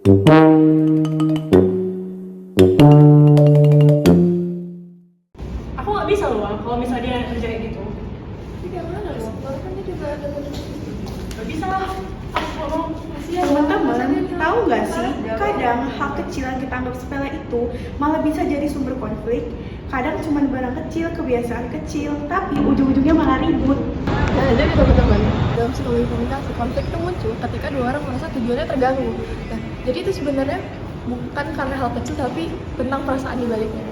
Aku nggak bisa loh kalau misalnya dia kerja kayak gitu. Gimana loh? Kalau kan dia juga ada Nggak bisa lah. Aku ngomong kasihan. Teman-teman, tahu nggak sih, kadang hal kecil yang kita anggap sepele itu malah bisa jadi sumber konflik. Kadang cuma barang kecil, kebiasaan kecil, tapi ujung-ujungnya malah ribut. Nah, jadi teman-teman, dalam psikologi komunikasi, konflik itu muncul ketika dua orang merasa tujuannya terganggu. Nah, jadi itu sebenarnya bukan karena hal kecil, tapi tentang perasaan di baliknya.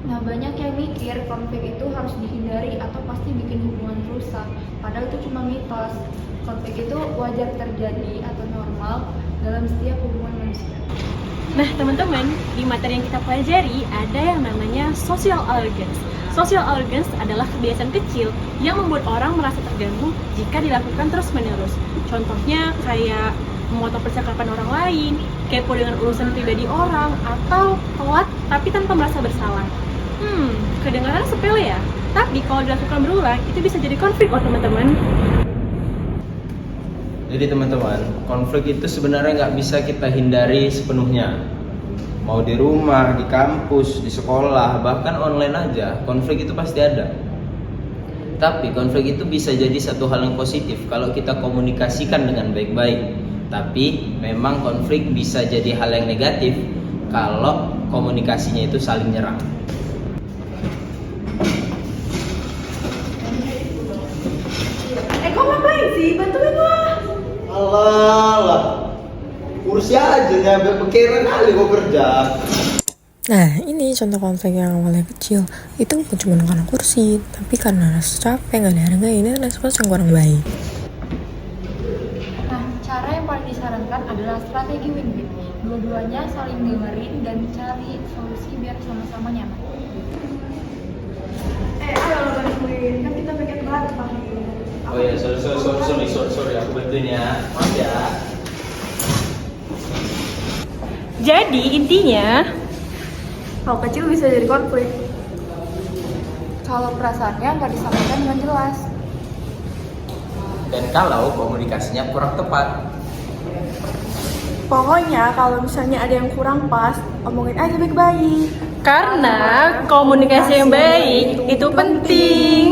Nah, banyak yang mikir konflik itu harus dihindari atau pasti bikin hubungan rusak. Padahal itu cuma mitos. Konflik itu wajar terjadi atau normal dalam setiap hubungan manusia. Nah, teman-teman, di materi yang kita pelajari ada yang namanya social arrogance. Social arrogance adalah kebiasaan kecil yang membuat orang merasa terganggu jika dilakukan terus-menerus. Contohnya kayak memotong percakapan orang lain, kepo dengan urusan pribadi orang, atau telat tapi tanpa merasa bersalah. Kedengaran sepele ya, tapi kalau dilakukan berulang itu bisa jadi konflik loh teman-teman. Jadi teman-teman, konflik itu sebenarnya nggak bisa kita hindari sepenuhnya. Mau di rumah, di kampus, di sekolah, bahkan online aja, konflik itu pasti ada. Tapi konflik itu bisa jadi satu hal yang positif kalau kita komunikasikan dengan baik-baik. Tapi memang konflik bisa jadi hal yang negatif kalau komunikasinya itu saling nyerang. Kok ngapain sih? Bantuin lah. Alah, kursi aja nyampe pikiran kali kok kerja. Nah, ini contoh konflik yang awalnya kecil. Itu bukan cuma karena kursi, tapi karena rasa capek, gak dihargain, dan respons yang kurang baik. Nah, cara yang paling disarankan adalah strategi win-win. Dua-duanya saling dengerin dan cari solusi biar sama-sama nyaman. Ayo lo bantuin, kan kita pengen banget pagi. Oh ya, sorry, aku bantuin ya. Maaf ya. Jadi intinya, Hal kecil bisa jadi konflik kalau perasaannya nggak disampaikan dengan jelas. Dan kalau komunikasinya kurang tepat. Pokoknya kalau misalnya ada yang kurang pas, omongin aja baik-baik. karena komunikasi yang baik itu penting.